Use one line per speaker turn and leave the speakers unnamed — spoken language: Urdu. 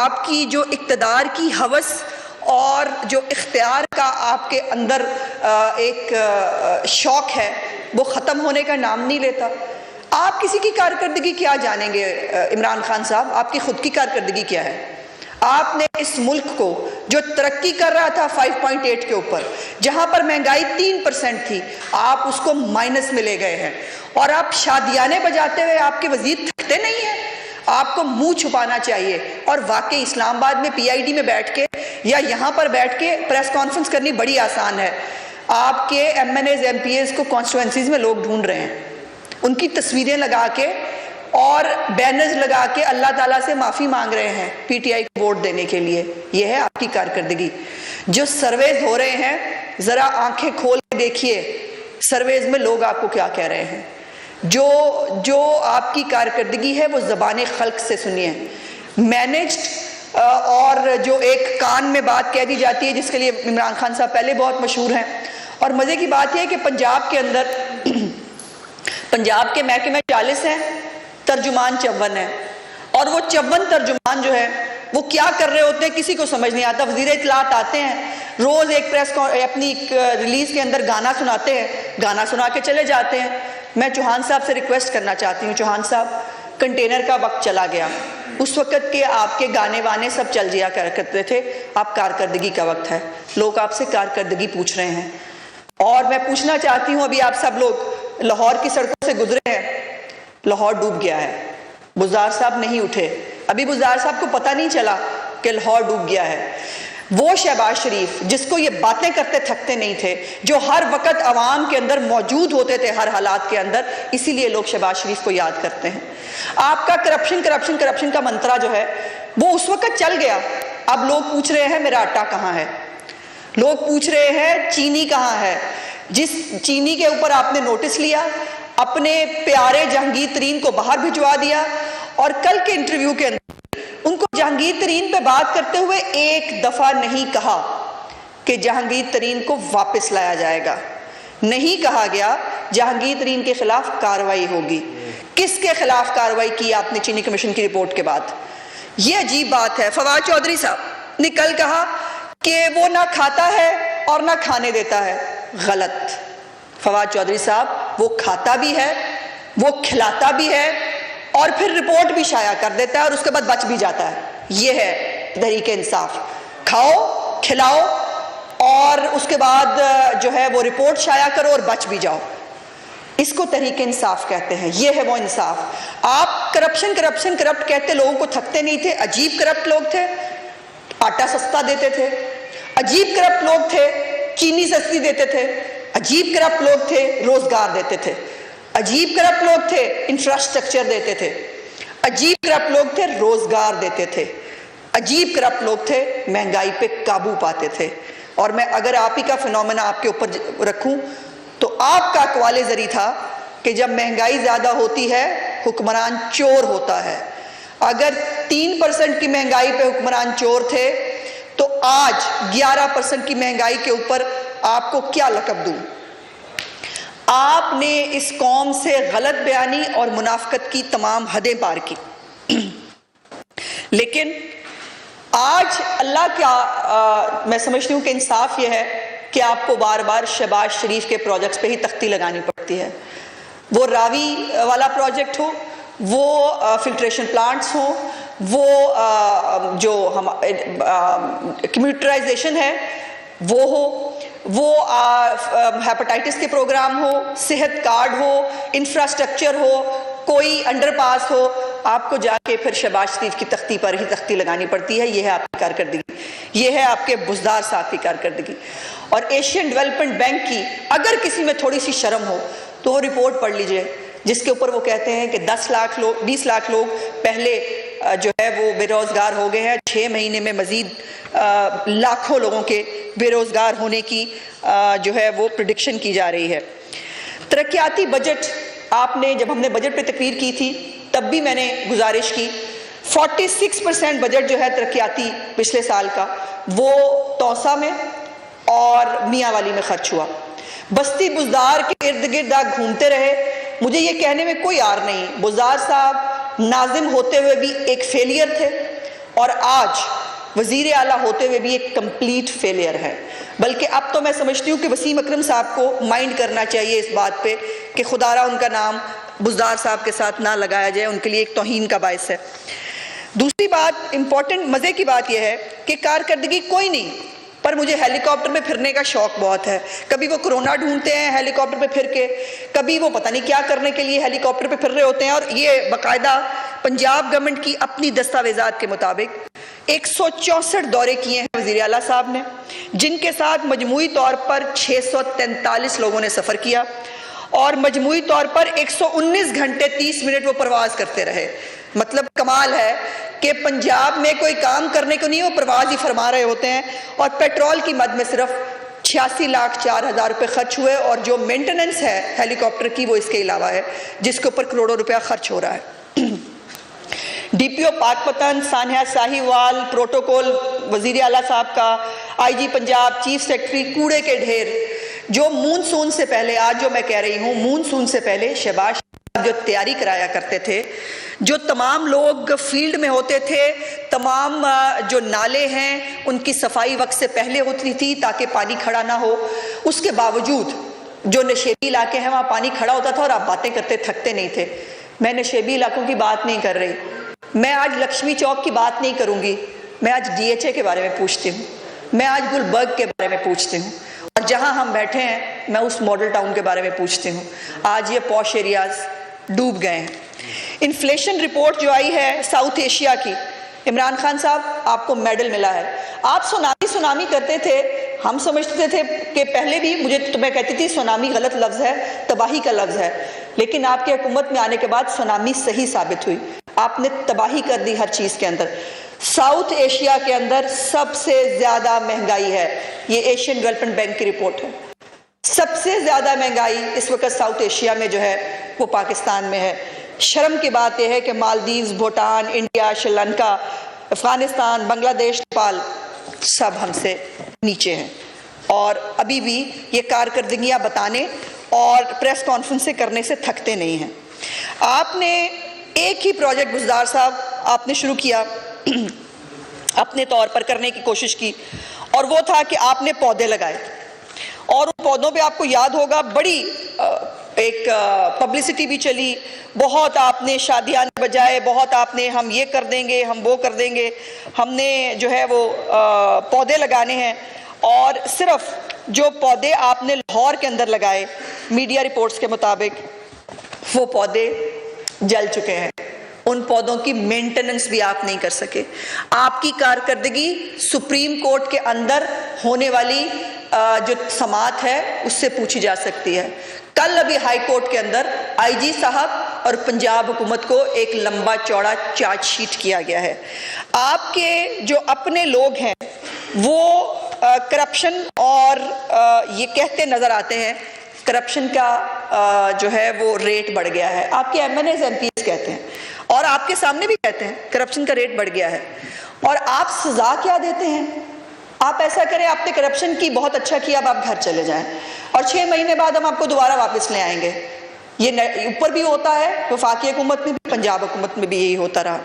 آپ کی جو اقتدار کی ہوس اور جو اختیار کا آپ کے اندر ایک شوق ہے وہ ختم ہونے کا نام نہیں لیتا۔ آپ کسی کی کارکردگی کیا جانیں گے عمران خان صاحب؟ آپ کی خود کی کارکردگی کیا ہے؟ آپ نے اس ملک کو جو ترقی کر رہا تھا 5.8 کے اوپر، جہاں پر مہنگائی 3% تھی، آپ اس کو مائنس میں لے گئے ہیں، اور آپ شادیانے بجاتے ہوئے آپ کے وزیر تھکتے نہیں ہیں؟ آپ کو منہ چھپانا چاہیے، اور واقعی اسلام آباد میں پی آئی ڈی میں بیٹھ کے یا یہاں پر بیٹھ کے پریس کانفرنس کرنی بڑی آسان ہے۔ آپ کے MNAs MPAs کو کانسٹیٹوئنسیز میں لوگ ڈھونڈ رہے ہیں، ان کی تصویریں لگا کے اور بینرز لگا کے اللہ تعالیٰ سے معافی مانگ رہے ہیں پی ٹی آئی کو ووٹ دینے کے لیے۔ یہ ہے آپ کی کارکردگی۔ جو سرویز ہو رہے ہیں ذرا آنکھیں کھول کے دیکھیے، سرویز میں لوگ آپ کو کیا کہہ رہے ہیں۔ جو آپ کی کارکردگی ہے وہ زبان خلق سے سنیے، مینجڈ اور جو ایک کان میں بات کہہ دی جاتی ہے، جس کے لیے عمران خان صاحب پہلے بہت مشہور ہیں۔ اور مزے کی بات یہ ہے کہ پنجاب کے اندر پنجاب کے محکمے 40 ہیں، ترجمان 54 ہیں، اور وہ 54 ترجمان جو ہے وہ کیا کر رہے ہوتے ہیں کسی کو سمجھ نہیں آتا۔ وزیر اطلاعات آتے ہیں، روز ایک اپنی ریلیز کے اندر گانا سناتے ہیں، گانا سنا کے چلے جاتے ہیں۔ میں چوہان صاحب سے ریکویسٹ کرنا چاہتی ہوں، چوہان صاحب کنٹینر کا وقت چلا گیا، اس وقت کے آپ کے گانے وانے سب چل جیا کرتے تھے، اب کارکردگی کا وقت ہے، لوگ آپ سے کارکردگی پوچھ رہے ہیں۔ اور میں پوچھنا چاہتی ہوں، ابھی آپ سب لوگ لاہور کی سڑکوں سے گزرے ہیں، لاہور ڈوب گیا ہے، بزدار صاحب نہیں اٹھے، ابھی بزدار صاحب کو پتہ نہیں چلا کہ لاہور ڈوب گیا ہے۔ وہ شہباز شریف جس کو یہ باتیں کرتے تھکتے نہیں تھے، جو ہر وقت عوام کے اندر موجود ہوتے تھے ہر حالات کے اندر، اسی لیے لوگ شہباز شریف کو یاد کرتے ہیں۔ آپ کا کرپشن کا منترا جو ہے وہ اس وقت چل گیا، اب لوگ پوچھ رہے ہیں میرا آٹا کہاں ہے، لوگ پوچھ رہے ہیں چینی کہاں ہے۔ جس چینی کے اوپر آپ نے نوٹس لیا، اپنے پیارے جہانگیر ترین کو باہر بھجوا دیا، اور کل کے انٹرویو کے اندر ان کو جہانگیر ترین پہ بات کرتے ہوئے ایک دفعہ نہیں کہا کہ جہانگیر ترین کو واپس لایا جائے گا، نہیں کہا گیا جہانگیر ترین کے خلاف کارروائی ہوگی۔ کس کے خلاف کارروائی کی آپ نے چینی کمیشن کی رپورٹ کے بعد؟ یہ عجیب بات ہے۔ فواد چودھری صاحب نے کل کہا کہ وہ نہ کھاتا ہے اور نہ کھانے دیتا ہے، غلط۔ فواد چودھری صاحب وہ کھاتا بھی ہے، وہ کھلاتا بھی ہے، اور پھر رپورٹ بھی شائع کر دیتا ہے، اور اس کے بعد بچ بھی جاتا ہے۔ یہ ہے تحریک انصاف، کھاؤ کھلاؤ اور اس کے بعد جو ہے وہ رپورٹ شائع کرو اور بچ بھی جاؤ، اس کو تحریک انصاف کہتے ہیں۔ یہ ہے وہ انصاف۔ آپ کرپٹ کہتے لوگوں کو تھکتے نہیں تھے، عجیب کرپٹ لوگ تھے، آٹا سستا دیتے تھے، عجیب کرپٹ لوگ تھے، چینی سستی دیتے تھے، عجیب کرپٹ لوگ تھے، روزگار دیتے تھے، عجیب کرپٹ لوگ تھے، انفراسٹرکچر دیتے تھے، عجیب کرپٹ لوگ تھے، روزگار دیتے تھے، عجیب کرپٹ لوگ تھے، مہنگائی پہ قابو پاتے تھے۔ اور میں اگر آپ ہی کا فنومنا آپ کے اوپر رکھوں تو آپ کا اقوال زری تھا کہ جب مہنگائی زیادہ ہوتی ہے حکمران چور ہوتا ہے۔ اگر 3% کی مہنگائی پہ حکمران چور تھے تو آج 11% کی مہنگائی کے اوپر آپ کو کیا لقب دوں؟ آپ نے اس قوم سے غلط بیانی اور منافقت کی تمام حدیں پار کی، لیکن آج اللہ کیا میں سمجھتی ہوں کہ انصاف یہ ہے کہ آپ کو بار بار شہباز شریف کے پروجیکٹس پہ ہی تختی لگانی پڑتی ہے۔ وہ راوی والا پروجیکٹ ہو، وہ فلٹریشن پلانٹس ہوں، وہ جو کمیوٹرائزیشن ہے وہ ہو، وہ ہیپاٹائٹس کے پروگرام ہو، صحت کارڈ ہو، انفراسٹرکچر ہو، کوئی انڈر پاس ہو، آپ کو جا کے پھر شہباز شریف کی تختی پر ہی تختی لگانی پڑتی ہے۔ یہ ہے آپ کی کارکردگی، یہ ہے آپ کے بزدار صاحب کی کارکردگی۔ اور ایشین ڈیولپمنٹ بینک کی اگر کسی میں تھوڑی سی شرم ہو تو وہ رپورٹ پڑھ لیجئے، جس کے اوپر وہ کہتے ہیں کہ 20 لاکھ لوگ پہلے جو ہے وہ بے روزگار ہو گئے ہیں، 6 مہینے میں مزید لاکھوں لوگوں کے بے روزگار ہونے کی جو ہے وہ پریڈکشن کی جا رہی ہے۔ ترقیاتی بجٹ، آپ نے جب ہم نے بجٹ پہ تقریر کی تھی تب بھی میں نے گزارش کی، 46% بجٹ جو ہے ترقیاتی پچھلے سال کا وہ توسا میں اور میاں والی میں خرچ ہوا۔ بستی بزدار کے ارد گرد آپ گھومتے رہے، مجھے یہ کہنے میں کوئی عار نہیں، بزدار صاحب ناظم ہوتے ہوئے بھی ایک فیلئر تھے، اور آج وزیر اعلیٰ ہوتے ہوئے بھی ایک کمپلیٹ فیلئر ہے. بلکہ اب تو میں سمجھتی ہوں کہ وسیم اکرم صاحب کو مائنڈ کرنا چاہیے اس بات پہ کہ خدا را ان کا نام بزدار صاحب کے ساتھ نہ لگایا جائے، ان کے لیے ایک توہین کا باعث ہے. دوسری بات امپورٹنٹ مزے کی بات یہ ہے کہ کارکردگی کوئی نہیں، پر مجھے ہیلی کاپٹر میں پھرنے کا شوق بہت ہے. کبھی وہ کرونا ڈھونڈتے ہیں ہیلی کاپٹر پہ پھر کے، کبھی وہ پتہ نہیں کیا کرنے کے لیے ہیلی کاپٹر پہ پھر رہے ہوتے ہیں. اور یہ باقاعدہ پنجاب گورنمنٹ کی اپنی دستاویزات کے مطابق 164 دورے کیے ہیں وزیر اعلیٰ صاحب نے، جن کے ساتھ مجموعی طور پر 643 لوگوں نے سفر کیا اور مجموعی طور پر 119 گھنٹے 30 منٹ وہ پرواز کرتے رہے. مطلب کمال ہے کہ پنجاب میں کوئی کام کرنے کو نہیں، وہ پرواز ہی فرما رہے ہوتے ہیں. اور پیٹرول کی مد میں صرف 86,04,000 روپے خرچ ہوئے، اور جو مینٹننس ہے ہیلی کاپٹر کی وہ اس کے علاوہ ہے، جس کے اوپر کروڑوں روپیہ خرچ ہو رہا ہے. ڈی پی او پاک پتن، سانحہ ساہیوال، پروٹوکول وزیر اعلیٰ صاحب کا، آئی جی پنجاب، چیف سیکرٹری، کوڑے کے ڈھیر. جو مونسون سے پہلے، آج جو میں کہہ رہی ہوں مونسون سے پہلے شہباز شریف جو تیاری کرایا کرتے تھے، جو تمام لوگ فیلڈ میں ہوتے تھے، تمام جو نالے ہیں ان کی صفائی وقت سے پہلے ہوتی تھی تاکہ پانی کھڑا نہ ہو. اس کے باوجود جو نشیبی علاقے ہیں وہاں پانی کھڑا ہوتا تھا اور آپ باتیں کرتے تھکتے نہیں تھے. میں نشیبی علاقوں کی بات نہیں کر رہی، میں آج لکشمی چوک کی بات نہیں کروں گی، میں آج ڈی ایچ اے کے بارے میں پوچھتی ہوں، میں آج گلبرگ کے بارے میں پوچھتی ہوں، اور جہاں ہم بیٹھے ہیں میں اس ماڈل ٹاؤن کے بارے میں پوچھتی ہوں. آج یہ پوش ایریاز ڈوب گئے ہیں. انفلیشن رپورٹ جو آئی ہے ساؤتھ ایشیا کی، عمران خان صاحب آپ کو میڈل ملا ہے. آپ سونامی کرتے تھے، ہم سمجھتے تھے کہ پہلے بھی میں کہتی تھی سونامی غلط لفظ ہے، تباہی کا لفظ ہے، لیکن آپ کے حکومت میں آنے کے بعد سونامی صحیح ثابت ہوئی. آپ نے تباہی کر دی ہر چیز کے اندر. ساؤتھ ایشیا کے اندر سب سے زیادہ مہنگائی ہے، یہ ایشین ڈیولپمنٹ بینک کی رپورٹ ہے. سب سے زیادہ مہنگائی اس وقت ساؤتھ ایشیا میں جو ہے وہ پاکستان میں ہے. شرم کی بات یہ ہے کہ مالدیوز، بھوٹان، انڈیا، شری لنکا، افغانستان، بنگلہ دیش، نیپال سب ہم سے نیچے ہیں، اور ابھی بھی یہ کارکردگیاں بتانے اور پریس کانفرنسیں کرنے سے تھکتے نہیں ہیں. آپ نے ایک ہی پروجیکٹ بزدار صاحب آپ نے شروع کیا، اپنے طور پر کرنے کی کوشش کی، اور وہ تھا کہ آپ نے پودے لگائے. اور ان پودوں پہ آپ کو یاد ہوگا بڑی ایک پبلسٹی بھی چلی، بہت آپ نے شادیاں بجائے، بہت آپ نے ہم یہ کر دیں گے، ہم وہ کر دیں گے، ہم نے جو ہے وہ پودے لگانے ہیں. اور صرف جو پودے آپ نے لاہور کے اندر لگائے میڈیا رپورٹس کے مطابق وہ پودے جل چکے ہیں. ان پودوں کی مینٹننس بھی آپ نہیں کر سکے. آپ کی کارکردگی سپریم کورٹ کے اندر ہونے والی جو سماعت ہے اس سے پوچھی جا سکتی ہے. کل ابھی ہائی کورٹ کے اندر آئی جی صاحب اور پنجاب حکومت کو ایک لمبا چوڑا چارج شیٹ کیا گیا ہے. آپ کے جو اپنے لوگ ہیں وہ کرپشن اور یہ کہتے نظر آتے ہیں کرپشن کا جو ہے وہ ریٹ بڑھ گیا ہے. آپ کے MNAs MPs کہتے ہیں اور آپ کے سامنے بھی کہتے ہیں کرپشن کا ریٹ بڑھ گیا ہے. اور آپ سزا کیا دیتے ہیں؟ آپ ایسا کریں، آپ نے کرپشن کی بہت اچھا کیا، اب آپ گھر چلے جائیں اور 6 مہینے بعد ہم آپ کو دوبارہ واپس لے آئیں گے. یہ اوپر بھی ہوتا ہے، وفاقی حکومت میں بھی، پنجاب حکومت میں بھی یہی ہوتا رہا.